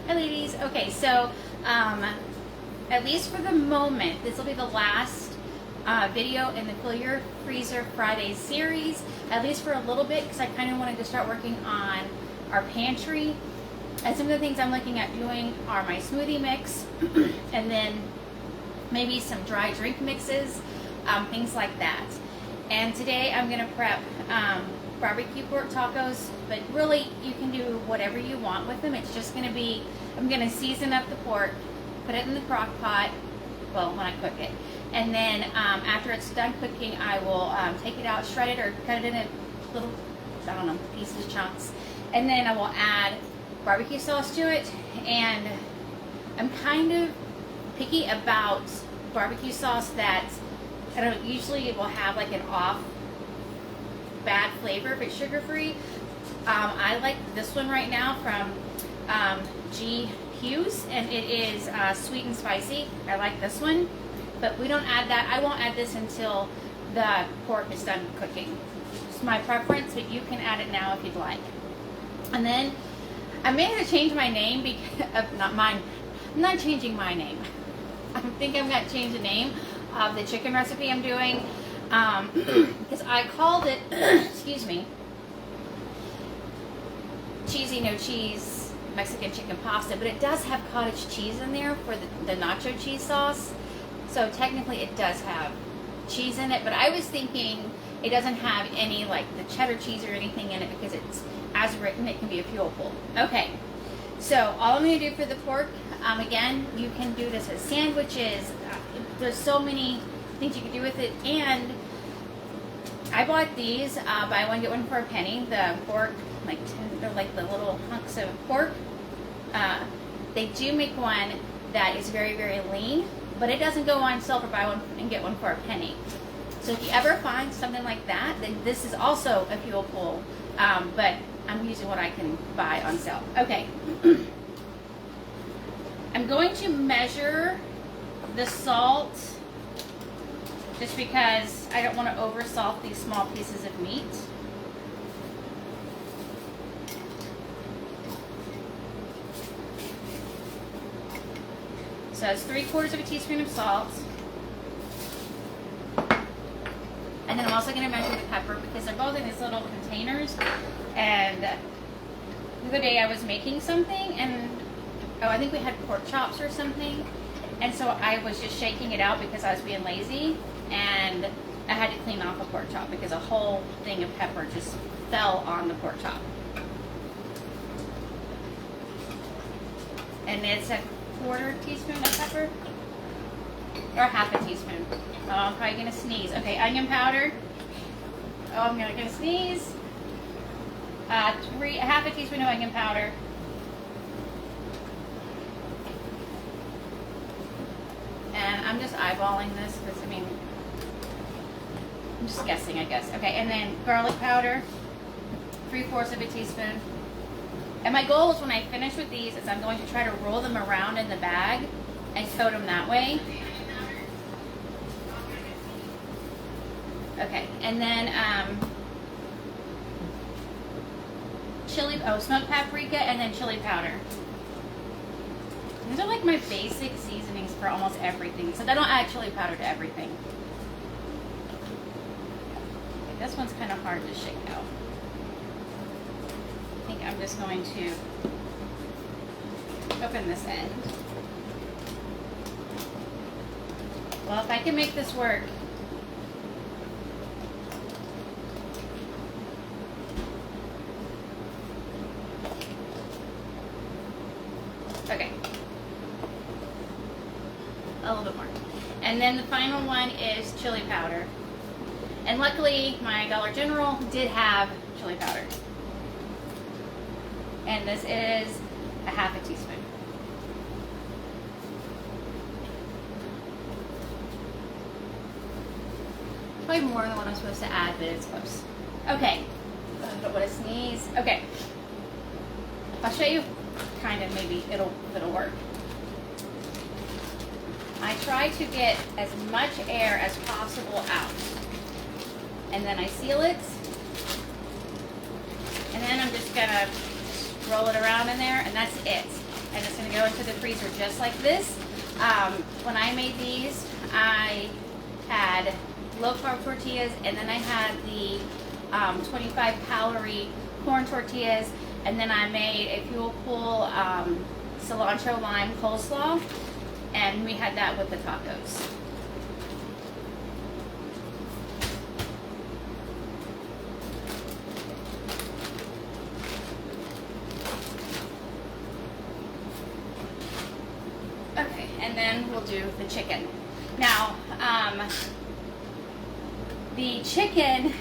Hi ladies. Okay, so at least for the moment, this will be the last video in the Fill Your Freezer Friday series, at least for a little bit, because I kind of wanted to start working on our pantry. And some of the things I'm looking at doing are my smoothie mix, and then maybe some dry drink mixes, things like that. And today I'm going to prep barbecue pork tacos, but really you can do whatever you want with them. It's just going to be, I'm going to season up the pork, put it in the crock pot, well, when I cook it, and then after it's done cooking, I will take it out, shred it, or cut it into little, I don't know, pieces, chunks, and then I will add barbecue sauce to it. And I'm kind of picky about barbecue sauce that I don't usually, it will have like an off bad flavor if it's sugar free. I like this one right now from BBQ, and it is sweet and spicy. I like this one, but we don't add that. I won't add this until the pork is done cooking. It's my preference, but you can add it now if you'd like. And then I may have to change my name because not mine. I'm not changing my name. I think I'm going to change the name of the chicken recipe I'm doing, because I called it, excuse me, cheesy no cheese Mexican chicken pasta, but it does have cottage cheese in there for the nacho cheese sauce. So technically it does have cheese in it, but I was thinking it doesn't have any like the cheddar cheese or anything in it because it's, as written, it can be a fuel pull. Okay, so all I'm going to do for the pork, again, you can do this as sandwiches. There's so many things you can do with it. And I bought these, buy one get one for a penny. The pork, they're like the little hunks of pork. They do make one that is very, very lean, but it doesn't go on sale for buy one and get one for a penny. So if you ever find something like that, then this is also a fuel pull, but I'm using what I can buy on sale. Okay. I'm going to measure the salt just because I don't want to over salt these small pieces of meat. So it's 3/4 teaspoon of salt. And then I'm also going to measure the pepper because they're both in these little containers. And the other day I was making something, and I think we had pork chops or something. And so I was just shaking it out because I was being lazy, and I had to clean off a pork chop because a whole thing of pepper just fell on the pork chop. And it's a 1/4 teaspoon of pepper, or 1/2 teaspoon. Oh, I'm probably gonna sneeze. Okay, onion powder. Oh, I'm gonna sneeze. 1/2 teaspoon of onion powder. And I'm just eyeballing this because, I mean, I'm just guessing, I guess. Okay, and then garlic powder, 3/4 teaspoon. And my goal is when I finish with these is I'm going to try to roll them around in the bag and coat them that way. Okay, and then smoked paprika, and then chili powder. These are like my basic seasonings for almost everything, so I don't add chili powder to everything. Okay, this one's kind of hard to shake out. I think I'm just going to open this end. Well, if I can make this work. Okay. A little bit more. And then the final one is chili powder. And luckily, my Dollar General did have chili powder. And this is 1/2 teaspoon. Probably more than what I'm supposed to add, but it's close. Okay. I don't want to sneeze. Okay. I'll show you kind of, maybe it'll work. I try to get as much air as possible out. And then I seal it. And then I'm just gonna roll it around in there, and that's it. and it's going to go into the freezer just like this. When I made these, I had low-carb tortillas, and then I had the 25-calorie corn tortillas, and then I made a Fuel Pool cilantro lime coleslaw, and we had that with the tacos. Okay, and then we'll do the chicken. Now, the chicken,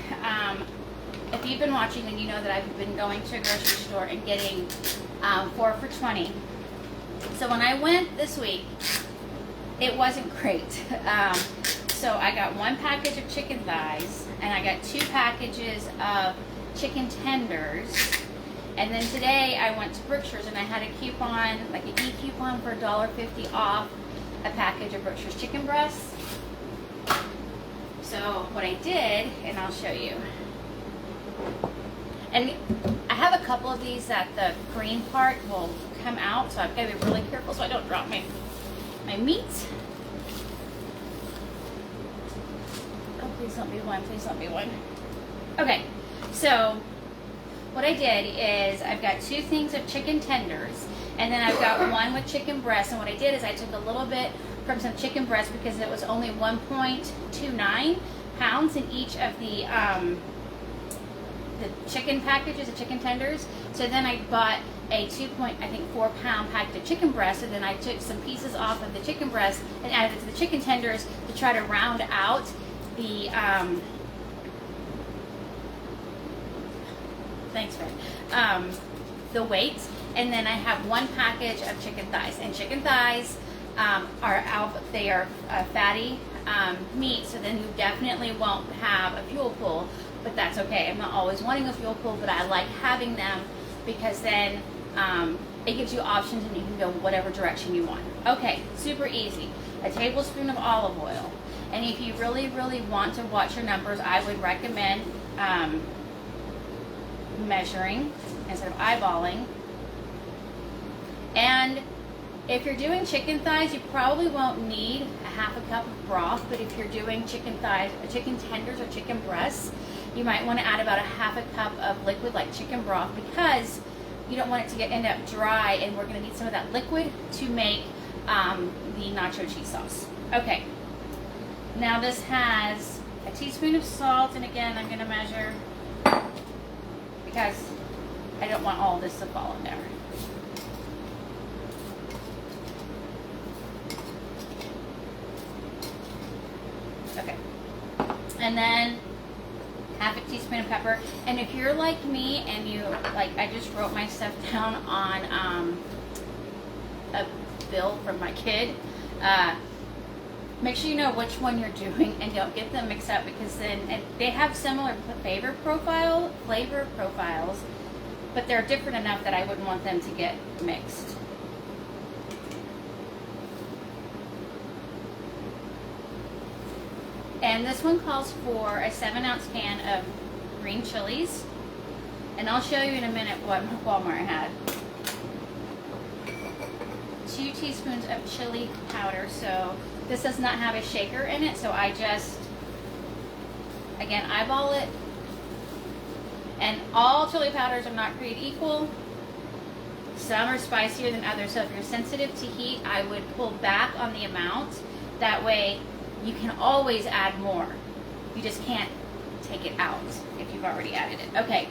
if you've been watching, then you know that I've been going to a grocery store and getting 4 for $20. So when I went this week, it wasn't great. So I got 1 package of chicken thighs, and I got 2 packages of chicken tenders. And then today I went to Brookshire's and I had a coupon, like an e-coupon for $1.50 off a package of Brookshire's chicken breasts. So what I did, and I'll show you. And I have a couple of these that the green part will come out, so I've got to be really careful so I don't drop my meat. Oh, please don't be one, please don't be one. Okay, so what I did is I've got 2 things of chicken tenders, and then I've got 1 with chicken breast. And what I did is I took a little bit from some chicken breast because it was only 1.29 pounds in each of the chicken packages of chicken tenders. So then I bought a 2.4 pound packet of chicken breast, and then I took some pieces off of the chicken breast and added it to the chicken tenders to try to round out the thanks, Fred. The weight. And then I have 1 package of chicken thighs, and chicken thighs they are fatty meat, so then you definitely won't have a Fuel Pool, but that's okay. I'm not always wanting a Fuel Pool, but I like having them because then it gives you options and you can go whatever direction you want. Okay, super easy. A tablespoon of olive oil. And if you really, really want to watch your numbers, I would recommend measuring instead of eyeballing. And if you're doing chicken thighs, you probably won't need a 1/2 cup of broth, but if you're doing chicken thighs, chicken tenders, or chicken breasts, you might want to add about a 1/2 cup of liquid like chicken broth, because you don't want it to end up dry, and we're going to need some of that liquid to make the nacho cheese sauce. Okay, now this has a teaspoon of salt, and again I'm going to measure because I don't want all this to fall in there. Okay, and then 1/2 teaspoon of pepper. And if you're like me and you like, I just wrote my stuff down on a bill from my kid. Make sure you know which one you're doing and don't get them mixed up, because then they have similar flavor profiles, but they're different enough that I wouldn't want them to get mixed. And this one calls for a 7-ounce can of green chilies. And I'll show you in a minute what Walmart had. 2 teaspoons of chili powder. So this does not have a shaker in it, so I just, again, eyeball it. And all chili powders are not created equal. Some are spicier than others, so if you're sensitive to heat, I would pull back on the amount. That way you can always add more. You just can't take it out if you've already added it. Okay.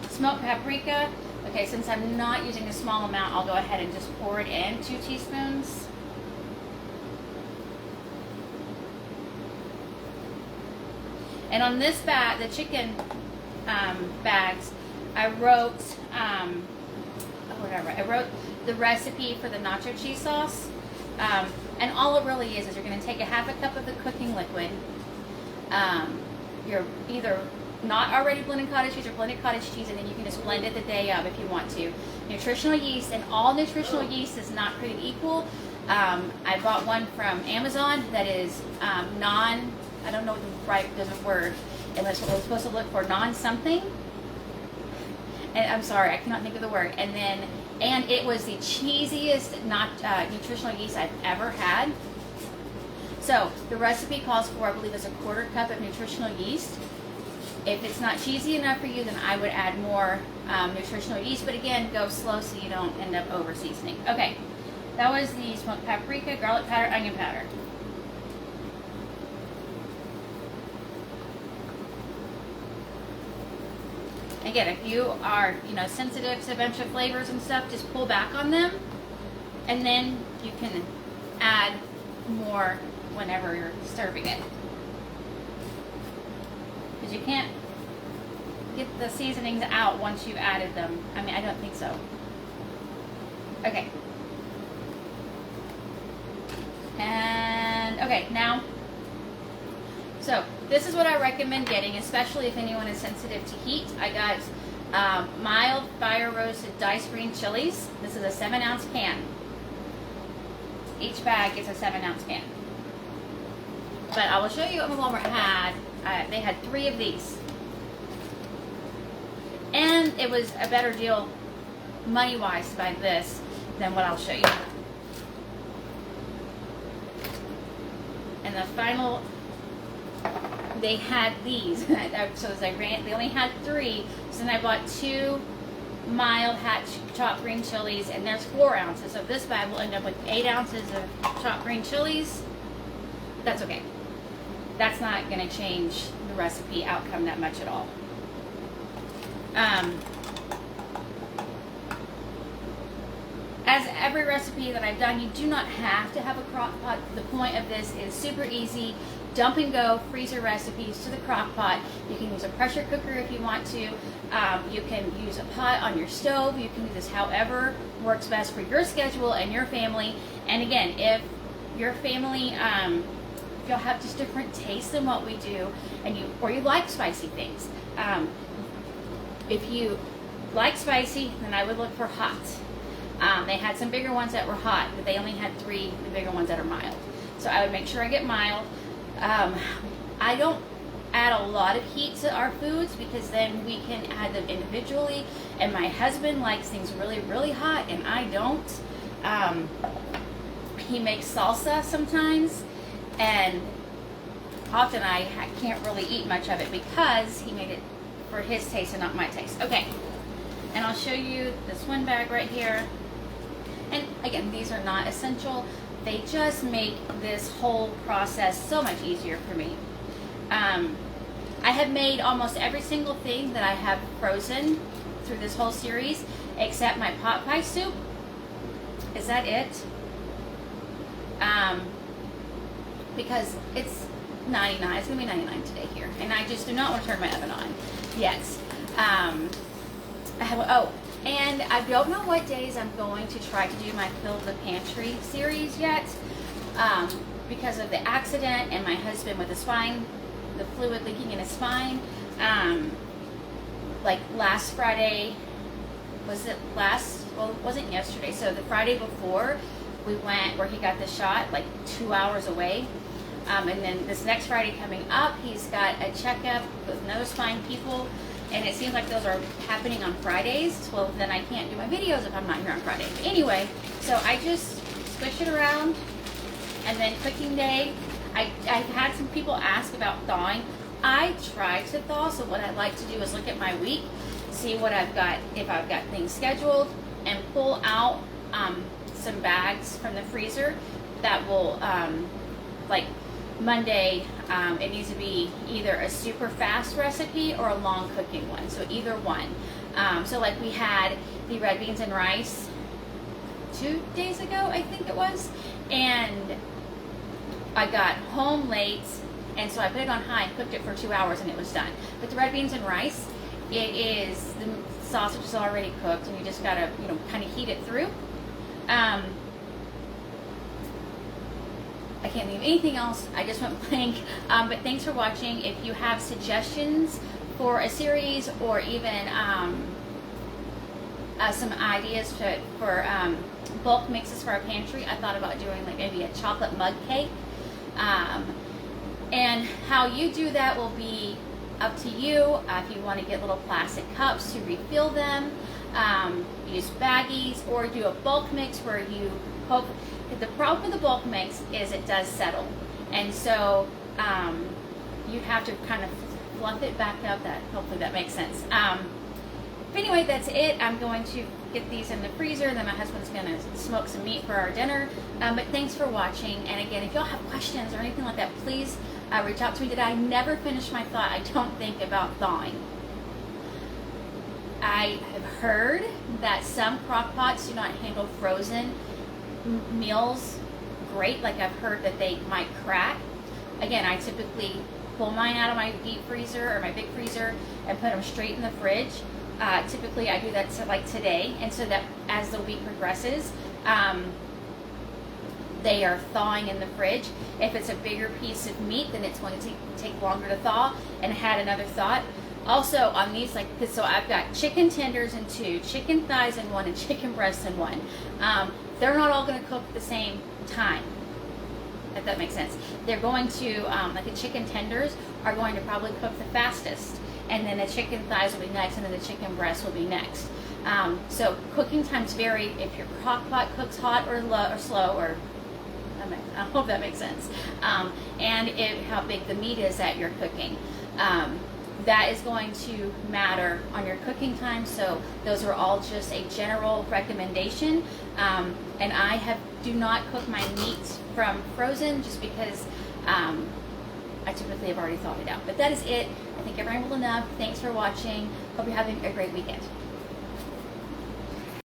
Smoked paprika. Okay, since I'm not using a small amount, I'll go ahead and just pour it in, 2 teaspoons. And on this bag, the chicken bags, I wrote, I wrote the recipe for the nacho cheese sauce. And all it really is you're going to take a 1/2 cup of the cooking liquid. You're either not already blended cottage cheese or blended cottage cheese, and then you can just blend it the day of if you want to. Nutritional yeast, and all nutritional yeast is not created equal. I bought one from Amazon that is I don't know the right word, unless we're supposed to look for non-something. And I'm sorry, I cannot think of the word. And then and it was the cheesiest nutritional yeast I've ever had. So the recipe calls for, I believe, it's a 1/4 cup of nutritional yeast. If it's not cheesy enough for you, then I would add more nutritional yeast. But again, go slow so you don't end up over seasoning. Okay, that was the smoked paprika, garlic powder, onion powder. Again, if you are, sensitive to a bunch of flavors and stuff, just pull back on them, and then you can add more whenever you're serving it. Because you can't get the seasonings out once you've added them. I mean, I don't think so. Okay. And, okay, now, so this is what I recommend getting, especially if anyone is sensitive to heat. I got mild fire roasted diced green chilies. This is a 7-ounce can. Each bag is a 7-ounce can. But I will show you what my Walmart had. They had 3 of these. And it was a better deal money-wise to buy this than what I'll show you. And the final, they had these. So as they only had 3. So then I bought 2 mild hatch chopped green chilies, and there's 4 ounces. So this bag will end up with 8 ounces of chopped green chilies. That's okay. That's not going to change the recipe outcome that much at all. As every recipe that I've done, you do not have to have a crock pot. The point of this is super easy. Dump and go freezer recipes to the crock pot. You can use a pressure cooker if you want to. You can use a pot on your stove. You can do this however works best for your schedule and your family. And again, if your family, you'll have just different tastes than what we do, and you like spicy things. If you like spicy, then I would look for hot. They had some bigger ones that were hot, but they only had 3, the bigger ones that are mild. So I would make sure I get mild. I don't add a lot of heat to our foods because then we can add them individually, and my husband likes things really, really hot, and I don't. He makes salsa sometimes, and often I can't really eat much of it because he made it for his taste and not my taste. Okay, and I'll show you this one bag right here. And again, these are not essential. They just make this whole process so much easier for me. I have made almost every single thing that I have frozen through this whole series except my pot pie soup. Is that it? Because it's 99. It's going to be 99 today here. And I just do not want to turn my oven on yet. And I don't know what days I'm going to try to do my Fill the Pantry series yet. Because of the accident and my husband with the spine, the fluid leaking in his spine. Like last Friday, well, it wasn't yesterday, so the Friday before, we went where he got the shot, like 2 hours away. And then this next Friday coming up, he's got a checkup with no spine people, and it seems like those are happening on Fridays. Well, then I can't do my videos if I'm not here on Friday. But anyway, so I just squish it around, and then cooking day, I've had some people ask about thawing. I try to thaw, so what I like to do is look at my week, see what I've got, if I've got things scheduled, and pull out some bags from the freezer that will, like Monday, it needs to be either a super fast recipe or a long cooking one, so either one. So like we had the red beans and rice 2 days ago, I think it was, and I got home late, and so I put it on high and cooked it for 2 hours, and it was done. But the red beans and rice, the sausage is already cooked, and you just gotta, kind of heat it through. I can't think of anything else. I just went blank. But thanks for watching. If you have suggestions for a series, or even some ideas for bulk mixes for our pantry, I thought about doing like maybe a chocolate mug cake. And how you do that will be up to you. If you want to get little plastic cups to refill them, use baggies, or do a bulk mix where you hope. The problem with the bulk mix is it does settle, and so you have to kind of fluff it back up. That hopefully that makes sense. But anyway, that's it. I'm going to get these in the freezer, and then my husband's going to smoke some meat for our dinner. But thanks for watching. And again, if y'all have questions or anything like that, please reach out to me. Today, I never finished my thought, I don't think, about thawing. I have heard that some crock pots do not handle frozen meals great. Like I've heard that they might crack. Again, I typically pull mine out of my deep freezer or my big freezer and put them straight in the fridge. Typically I do that like today, and so that as the week progresses, they are thawing in the fridge. If it's a bigger piece of meat, then it's going to take longer to thaw. And I had another thought. Also on these, like, so I've got chicken tenders in 2, chicken thighs in 1, and chicken breasts in 1. They're not all going to cook at the same time, if that makes sense. They're going to, like the chicken tenders are going to probably cook the fastest, and then the chicken thighs will be next, and then the chicken breasts will be next. So cooking times vary if your crock pot cooks hot or low or slow, or I hope that makes sense. And how big the meat is that you're cooking. That is going to matter on your cooking time. So those are all just a general recommendation. And I do not cook my meat from frozen just because I typically have already thawed it out. But that is it. I think I rambled enough. Thanks for watching. Hope you're having a great weekend.